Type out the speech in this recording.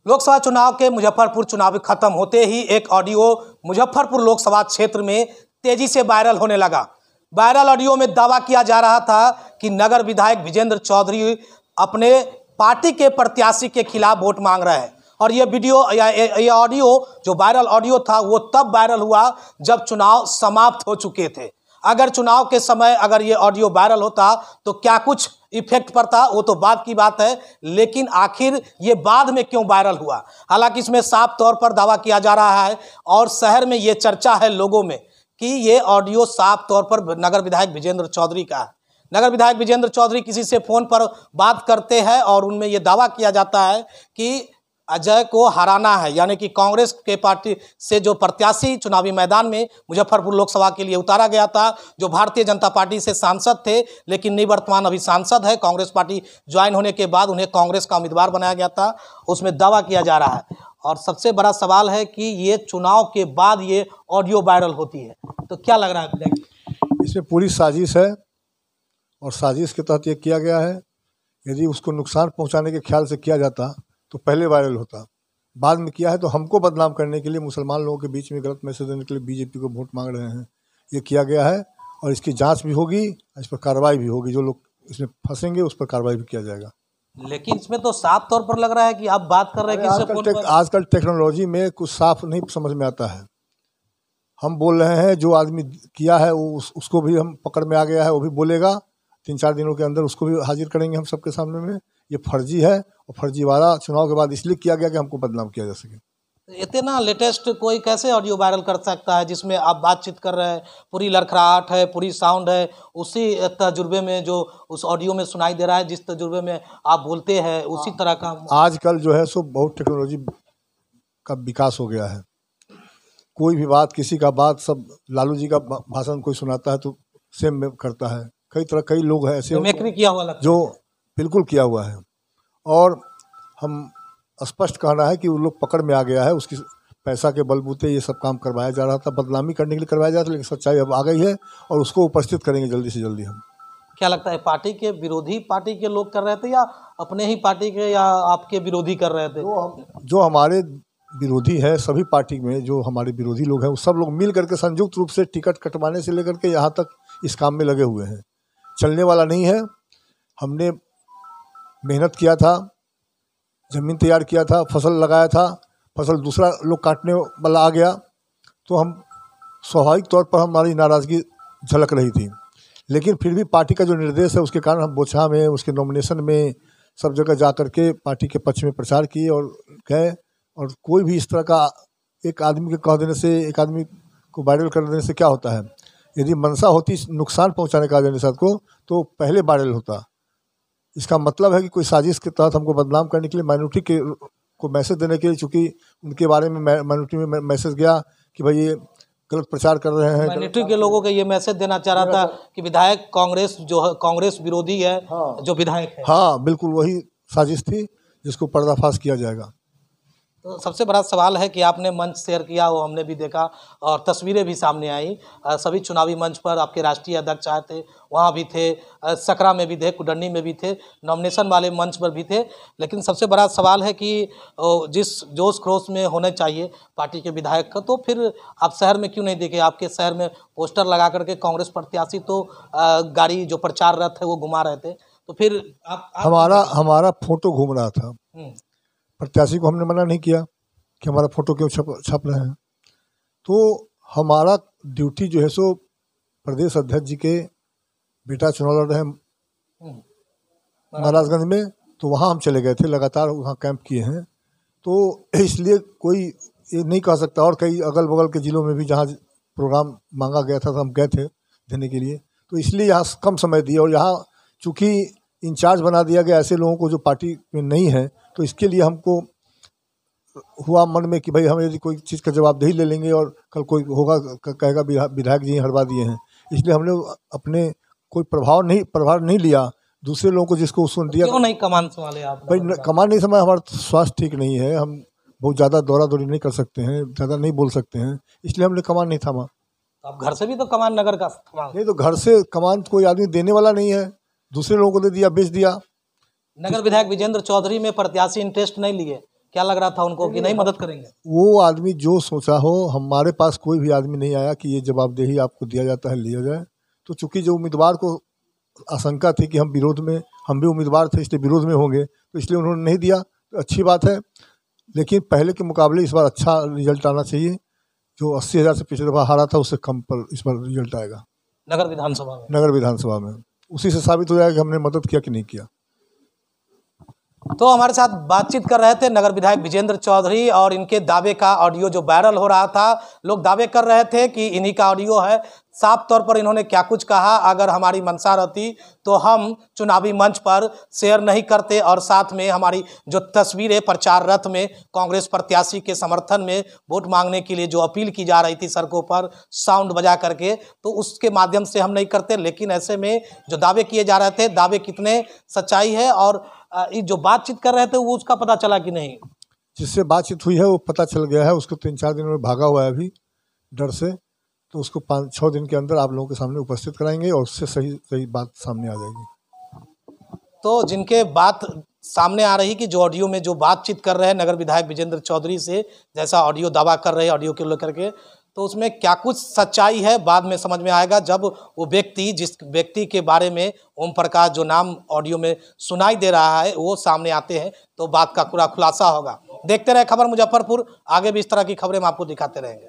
लोकसभा चुनाव के मुजफ्फरपुर चुनाव खत्म होते ही एक ऑडियो मुजफ्फरपुर लोकसभा क्षेत्र में तेजी से वायरल होने लगा। वायरल ऑडियो में दावा किया जा रहा था कि नगर विधायक विजेंद्र चौधरी अपने पार्टी के प्रत्याशी के खिलाफ वोट मांग रहे हैं। और ये वीडियो ये ऑडियो जो वायरल ऑडियो था वो तब वायरल हुआ जब चुनाव समाप्त हो चुके थे। अगर चुनाव के समय अगर ये ऑडियो वायरल होता तो क्या कुछ इफेक्ट पड़ता वो तो बाद की बात है, लेकिन आखिर ये बाद में क्यों वायरल हुआ। हालांकि इसमें साफ तौर पर दावा किया जा रहा है और शहर में ये चर्चा है लोगों में कि ये ऑडियो साफ तौर पर नगर विधायक विजेंद्र चौधरी का है। नगर विधायक विजेंद्र चौधरी किसी से फ़ोन पर बात करते हैं और उनमें ये दावा किया जाता है कि अजय को हराना है, यानी कि कांग्रेस के पार्टी से जो प्रत्याशी चुनावी मैदान में मुजफ्फरपुर लोकसभा के लिए उतारा गया था, जो भारतीय जनता पार्टी से सांसद थे लेकिन निवर्तमान अभी सांसद है, कांग्रेस पार्टी ज्वाइन होने के बाद उन्हें कांग्रेस का उम्मीदवार बनाया गया था, उसमें दावा किया जा रहा है। और सबसे बड़ा सवाल है कि ये चुनाव के बाद ये ऑडियो वायरल होती है, तो क्या लग रहा है? इसमें पूरी साजिश है और साजिश के तहत ये किया गया है। यदि उसको नुकसान पहुंचाने के ख्याल से किया जाता तो पहले वायरल होता। बाद में किया है तो हमको बदनाम करने के लिए, मुसलमान लोगों के बीच में गलत मैसेज देने के लिए बीजेपी को वोट मांग रहे हैं। ये किया गया है और इसकी जांच भी होगी, इस पर कार्रवाई भी होगी। जो लोग इसमें फंसेंगे उस पर कार्रवाई भी किया जाएगा। लेकिन इसमें तो साफ तौर पर लग रहा है कि आप बात कर रहे हैं कि आजकल टेक्नोलॉजी में कुछ साफ नहीं समझ में आता है। हम बोल रहे हैं, जो आदमी किया है उसको भी हम पकड़ में आ गया है, वो भी बोलेगा। 3-4 दिनों के अंदर उसको भी हाजिर करेंगे हम सबके सामने में। ये फर्जी है और फर्जीवाड़ा चुनाव के बाद इसलिए किया गया कि हमको बदनाम किया जा सके। इतना लेटेस्ट कोई कैसे ऑडियो वायरल कर सकता है जिसमें आप बातचीत कर रहे हैं, पूरी लड़खड़ाहट है, पूरी साउंड है, उसी तजुर्बे में जो उस ऑडियो में सुनाई दे रहा है, जिस तजुर्बे में आप बोलते हैं उसी तरह का। आजकल जो है सो बहुत टेक्नोलॉजी का विकास हो गया है। कोई भी बात, किसी का बात, सब लालू जी का भाषण कोई सुनाता है तो सेम में करता है। कई लोग हैं ऐसे किया हुआ जो बिल्कुल किया हुआ है। और हम स्पष्ट कहना है कि वो लोग पकड़ में आ गया है। उसकी पैसा के बलबूते ये सब काम करवाया जा रहा था, बदनामी करने के लिए करवाया जा रहा था, लेकिन सच्चाई अब आ गई है और उसको उपस्थित करेंगे जल्दी से जल्दी हम। क्या लगता है पार्टी के विरोधी पार्टी के लोग कर रहे थे या अपने ही पार्टी के या आपके विरोधी कर रहे थे? जो हमारे विरोधी है, सभी पार्टी में जो हमारे विरोधी लोग हैं वो सब लोग मिल करके संयुक्त रूप से टिकट कटवाने से लेकर के यहाँ तक इस काम में लगे हुए हैं। चलने वाला नहीं है। हमने मेहनत किया था, ज़मीन तैयार किया था, फसल लगाया था, फसल दूसरा लोग काटने वाला आ गया तो हम स्वाभाविक तौर पर हमारी नाराज़गी झलक रही थी। लेकिन फिर भी पार्टी का जो निर्देश है उसके कारण हम बोछा में, उसके नॉमिनेशन में, सब जगह जा कर के पार्टी के पक्ष में प्रचार किए और गए। और कोई भी इस तरह का एक आदमी के कह देने से, एक आदमी को वायरल कर देने से क्या होता है? यदि मंशा होती नुकसान पहुंचाने का आदमी साथ को तो पहले वायरल होता। इसका मतलब है कि कोई साजिश के तहत हमको बदनाम करने के लिए, माइनॉरिटी के को मैसेज देने के लिए, चूँकि उनके बारे में माइनॉरिटी में मैसेज गया कि भाई ये गलत प्रचार कर रहे हैं। माइनॉरिटी के लोगों को ये मैसेज देना चाह रहा था कि विधायक कांग्रेस जो है, कांग्रेस विरोधी है। हाँ, जो विधायक है। हाँ बिल्कुल वही साजिश थी जिसको पर्दाफाश किया जाएगा। तो सबसे बड़ा सवाल है कि आपने मंच शेयर किया, वो हमने भी देखा और तस्वीरें भी सामने आई। सभी चुनावी मंच पर आपके राष्ट्रीय अध्यक्ष आए थे, वहाँ भी थे, सकरा में भी थे, कुडन्नी में भी थे, नॉमिनेशन वाले मंच पर भी थे। लेकिन सबसे बड़ा सवाल है कि जिस जोश खरोश में होने चाहिए पार्टी के विधायक का, तो फिर आप शहर में क्यों नहीं देखे? आपके शहर में पोस्टर लगा करके कांग्रेस प्रत्याशी तो गाड़ी जो प्रचार रथ है वो घुमा रहे थे, तो फिर आप हमारा फोटो घूम रहा था। प्रत्याशी को हमने मना नहीं किया कि हमारा फोटो क्यों छप रहे हैं। तो हमारा ड्यूटी जो है सो प्रदेश अध्यक्ष जी के बेटा चुनाव लड़ रहे हैं महाराजगंज में, तो वहाँ हम चले गए थे, लगातार वहाँ कैंप किए हैं। तो इसलिए कोई ये नहीं कह सकता। और कई अगल बगल के ज़िलों में भी जहाँ प्रोग्राम मांगा गया था तो हम गए थे देने के लिए। तो इसलिए यहाँ कम समय दिए और यहाँ चूँकि इंचार्ज बना दिया गया ऐसे लोगों को जो पार्टी में नहीं है, तो इसके लिए हमको हुआ मन में कि भाई हम यदि कोई चीज़ का जवाबदेही ले लेंगे और कल कोई होगा कहेगा विधायक जी हरवा दिए हैं, इसलिए हमने अपने कोई प्रभाव नहीं लिया दूसरे लोगों को जिसको सुन दिया। क्यों नहीं कमान संभाले आप? भाई कमान नहीं संभाले, हमारा स्वास्थ्य ठीक नहीं है, हम बहुत ज़्यादा दौड़ा दौड़ी नहीं कर सकते हैं, ज़्यादा नहीं बोल सकते हैं, इसलिए हमने कमान नहीं थामा। आप घर से भी तो कमान नगर का थमा नहीं, तो घर से कमान कोई आदमी देने वाला नहीं है, दूसरे लोगों को दे दिया, बेच दिया। नगर विधायक विजेंद्र चौधरी में प्रत्याशी इंटरेस्ट नहीं लिए, क्या लग रहा था उनको कि नहीं मदद करेंगे? वो आदमी जो सोचा हो, हमारे पास कोई भी आदमी नहीं आया कि ये जवाबदेही आपको दिया जाता है, लिया जाए। तो चूंकि जो उम्मीदवार को आशंका थी कि हम भी उम्मीदवार थे इसलिए विरोध में होंगे, तो इसलिए उन्होंने नहीं दिया। तो अच्छी बात है, लेकिन पहले के मुकाबले इस बार अच्छा रिजल्ट आना चाहिए। जो 80,000 से पिछले दफा हारा था उससे कम पर इस बार रिजल्ट आएगा नगर विधानसभा में। नगर विधानसभा में। उसी से साबित हो जाएगा कि हमने मदद किया कि नहीं किया। तो हमारे साथ बातचीत कर रहे थे नगर विधायक विजेंद्र चौधरी, और इनके दावे का ऑडियो जो वायरल हो रहा था, लोग दावे कर रहे थे कि इन्हीं का ऑडियो है। साफ तौर पर इन्होंने क्या कुछ कहा, अगर हमारी मंशा रहती तो हम चुनावी मंच पर शेयर नहीं करते, और साथ में हमारी जो तस्वीरें प्रचार रथ में कांग्रेस प्रत्याशी के समर्थन में वोट मांगने के लिए जो अपील की जा रही थी सड़कों पर साउंड बजा करके, तो उसके माध्यम से हम नहीं करते। लेकिन ऐसे में जो दावे किए जा रहे थे, दावे कितने सच्चाई है और ये जो बातचीत कर रहे थे वो उसका पता चला कि नहीं? जिससे बातचीत हुई है वो पता चल गया है। उसको 3-4 दिन में भागा हुआ है अभी डर से, तो उसको 5-6 दिन के अंदर आप लोगों के सामने उपस्थित कराएंगे और उससे सही सही बात सामने आ जाएगी। तो जिनके बात सामने आ रही कि जो ऑडियो में जो बातचीत कर रहे हैं नगर विधायक विजेंद्र चौधरी से, जैसा ऑडियो दावा कर रहे हैं ऑडियो को लेकर के, तो उसमें क्या कुछ सच्चाई है बाद में समझ में आएगा, जब वो व्यक्ति, जिस व्यक्ति के बारे में ओम प्रकाश जो नाम ऑडियो में सुनाई दे रहा है वो सामने आते हैं तो बात का पूरा खुलासा होगा। देखते रहे खबर मुजफ्फरपुर, आगे भी इस तरह की खबरें हम आपको दिखाते रहेंगे।